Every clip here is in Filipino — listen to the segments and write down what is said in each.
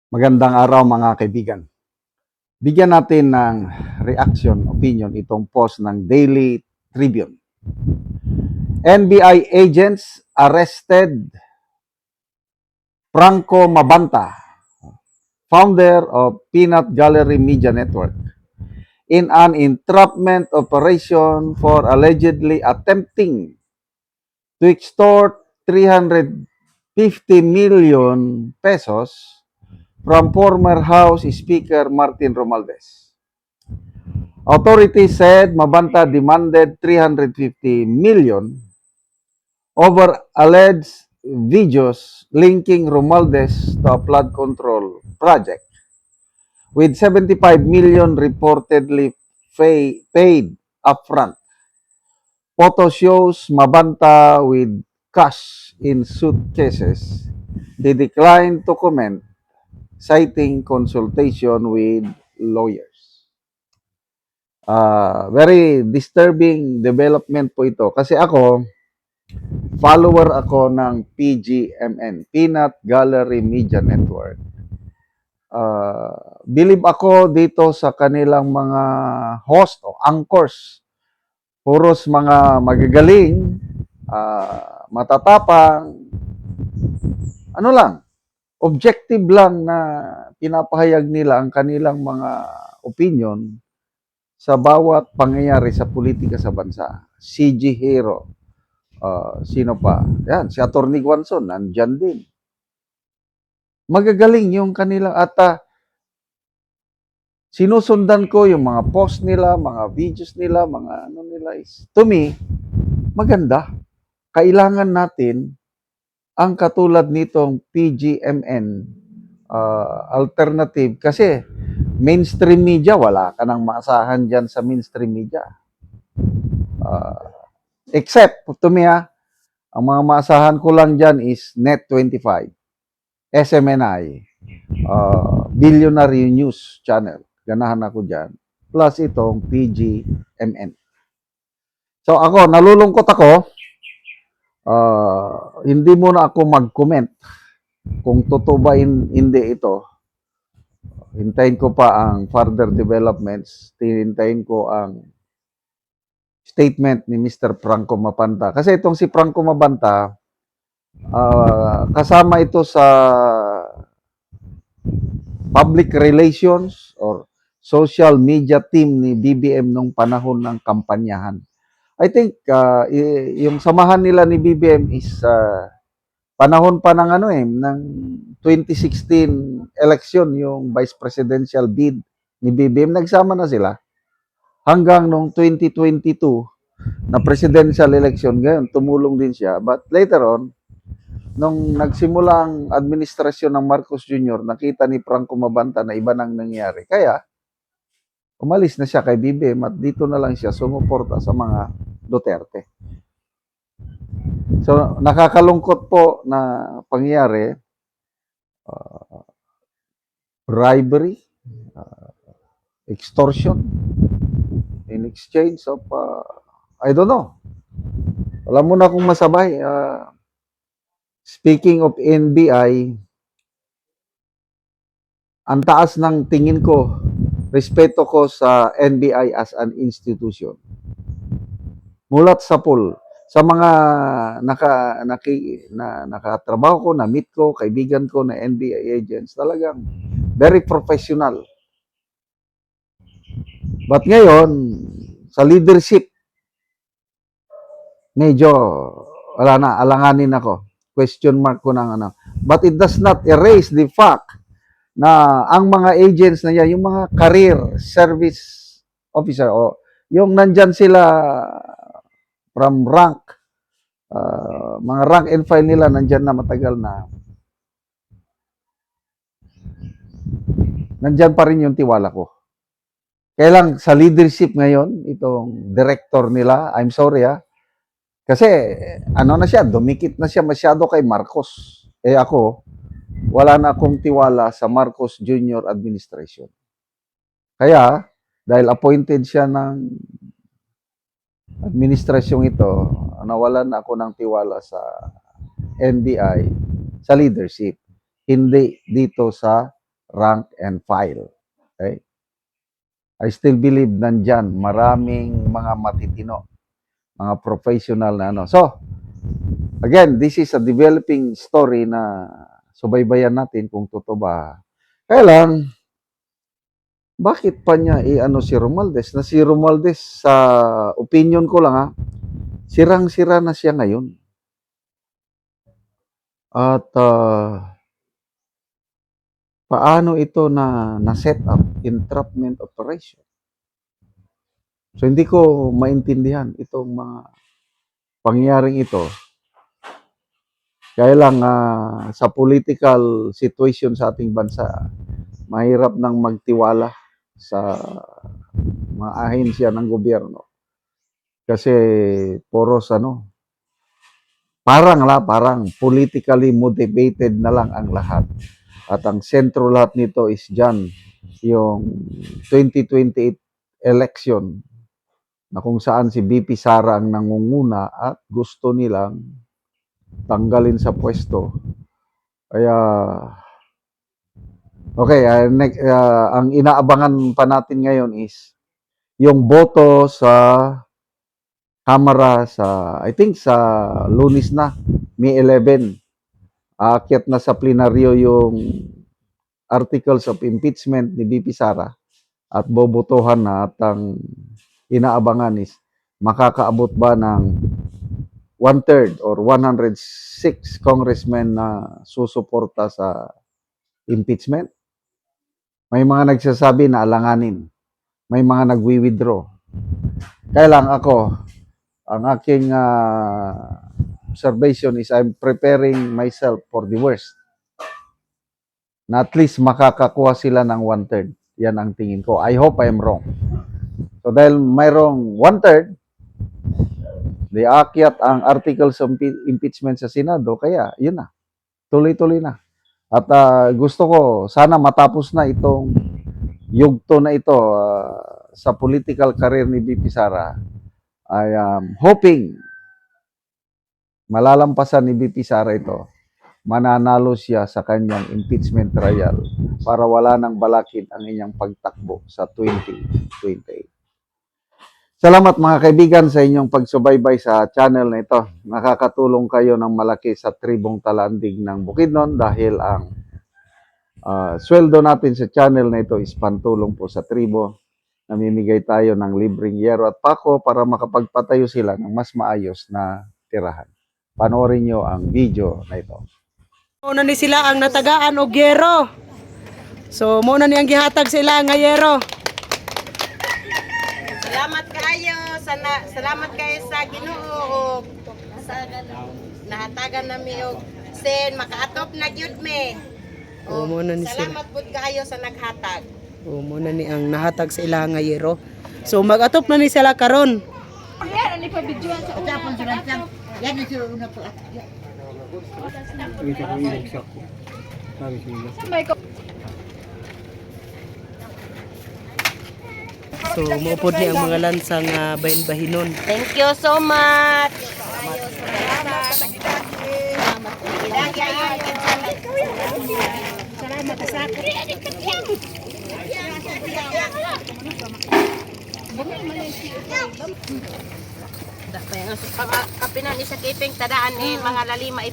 Magandang araw mga kaibigan. Bigyan natin ng reaction, opinion itong post ng Daily Tribune. NBI agents arrested Franco Mabanta, founder of Peanut Gallery Media Network, in an entrapment operation for allegedly attempting to extort 350 million pesos from former House Speaker Martin Romualdez. Authorities said Mabanta demanded 350 million over alleged videos linking Romualdez to a flood control project, with 75 million reportedly paid upfront. Photo shows Mabanta with cash in suitcases. They declined to comment, citing consultation with lawyers. Very disturbing development po ito. Kasi ako, follower ako ng PGMN, Peanut Gallery Media Network. Believe ako dito sa kanilang mga host o anchors. Puros mga magagaling, matatapang, ano lang, objective lang na pinapahayag nila ang kanilang mga opinion sa bawat pangyayari sa politika sa bansa. CG Hero, sino pa? Yan, si Atty. Guanzon, nandyan din. Magagaling yung kanilang sinusundan ko yung mga post nila, mga videos nila, mga ano nila is, to me, maganda. Kailangan natin ang katulad nitong PGMN alternative kasi mainstream media, wala ka nang maasahan dyan sa mainstream media. Except, to me ang mga maasahan ko lang dyan is Net25, SMNI, Billionaire News Channel. Ganahan ako dyan. Plus itong PGMN. So ako, nalulungkot ako. Hindi muna ako mag-comment kung totoo ba hindi ito. Hintayin ko pa ang further developments. Hintayin ko ang statement ni Mr. Franco Mabanta. Kasi itong si Franco Mabanta, kasama ito sa public relations or social media team ni BBM nung panahon ng kampanyahan. I think yung samahan nila ni BBM is panahon pa ng ng 2016 election, yung vice presidential bid ni BBM, nagsama na sila hanggang nung 2022 na presidential election. Ngayon tumulong din siya, but later on nung nagsimula ang administrasyon ng Marcos Jr., nakita ni Franco Mabanta na iba nang nangyari. Kaya, umalis na siya kay BBM at dito na lang siya sumuporta sa mga Duterte. So, nakakalungkot po na pangyayari, bribery, extortion, in exchange of, I don't know. Wala mo na akong masabay. Speaking of NBI, ang taas ng tingin ko, respeto ko sa NBI as an institution. Mulat sa pool, sa mga nakatrabaho ko, na-meet ko, kaibigan ko na NBI agents, talagang very professional. But ngayon, sa leadership, medyo wala na, alanganin ako. Question mark ko ng ano. But it does not erase the fact na ang mga agents na yan, yung mga career service officer, o yung nandyan sila from rank, mga rank and file nila, nandyan na matagal na. Nandyan pa rin yung tiwala ko. Kaya lang sa leadership ngayon, itong director nila, I'm sorry kasi ano na siya, dumikit na siya masyado kay Marcos. Ako, wala na akong tiwala sa Marcos Jr. administration. Kaya, dahil appointed siya ng administrasyong ito, nawalan na ako ng tiwala sa NBI, sa leadership. Hindi dito sa rank and file. Okay? I still believe nandyan maraming mga matitino, mga professional na ano. So, again, this is a developing story na subaybayan natin kung totoo ba. Kaya lang, bakit pa niya i-ano si Romualdez? Na si Romualdez, sa opinion ko lang ha, sirang-sira na siya ngayon. At paano ito na-set up? Entrapment operation. So, hindi ko maintindihan itong mga pangyayaring ito. Kaya lang sa political situation sa ating bansa, mahirap nang magtiwala sa mga ahensya ng gobyerno. Kasi poros parang politically motivated na lang ang lahat. At ang sentro lahat nito is dyan, yung 2028 election na kung saan si BP Sara ang nangunguna at gusto nilang tanggalin sa pwesto. Kaya, okay, ang inaabangan pa natin ngayon is yung boto sa Kamara I think sa Lunes na, May 11. Aakyat na sa plenaryo yung articles of impeachment ni BP Sara at bobotohan na at ang inaabangan is makakaabot ba ng 1/3 or 106 congressmen na susuporta sa impeachment. May mga nagsasabi na alanganin. May mga nagwi-withdraw. Kaya lang ako, ang aking observation is I'm preparing myself for the worst. Na at least makakakuha sila ng 1/3. Yan ang tingin ko. I hope I'm wrong. So dahil mayroong 1/3, di aakyat ang articles of impeachment sa Senado, kaya yun na. Tuloy-tuloy na. At gusto ko, sana matapos na itong yugto na ito sa political career ni BP Sara. I am hoping malalampasan ni BP Sara ito. Mananalo siya sa kanyang impeachment trial para wala nang balakid ang inyong pagtakbo sa 2028. Salamat mga kaibigan sa inyong pagsubaybay sa channel na ito. Nakakatulong kayo ng malaki sa tribong Talandig ng Bukidnon dahil ang sweldo natin sa channel na ito is pantulong po sa tribo. Namimigay tayo ng libreng yero at pako para makapagpatayo sila ng mas maayos na tirahan. Panoorin nyo ang video na ito. Muna ni sila ang natagaan og yero. So muna ni ang gihatag sila nga yero. Salamat kayo sa Ginoo sa nahatagan nami og sen makaatop na gyud me. Muna ni sila. Salamat pud kayo sa naghatag. Muna ni ang nahatag sa ila nga yero. So mag-atop na ni sila karon. Yan ni pa video sa una. Yan ni sa una po. So maupod ni ang mga lansang bahin-bahinon. Thank you so much. Salamat sa kapinan ni sa kiping tadaan ni mga lalima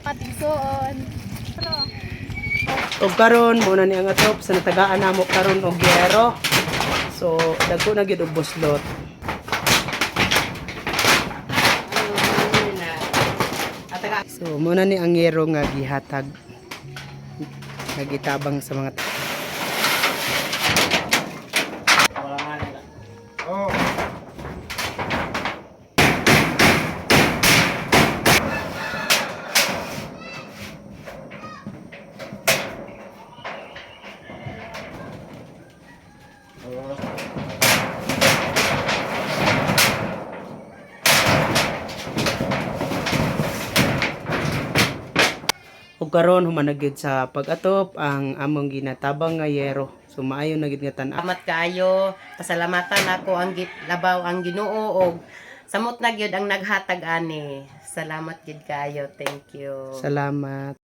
patigsoon. Og karon muna ni ang atop sa natagaan namo karon og yero. So dagko na gyud og buslot. So muna ni ang yero nga gihatag. Nagitabang sa mga ug karon humanagid sa pag-atop ang among ginatabang nga yero. So maayo na gid nga tan-aw. Salamat kayo. Pasalamatan ako ang labaw ang Ginoo og samot na gyud ang naghatag ani. Salamat gyud kayo. Thank you. Salamat.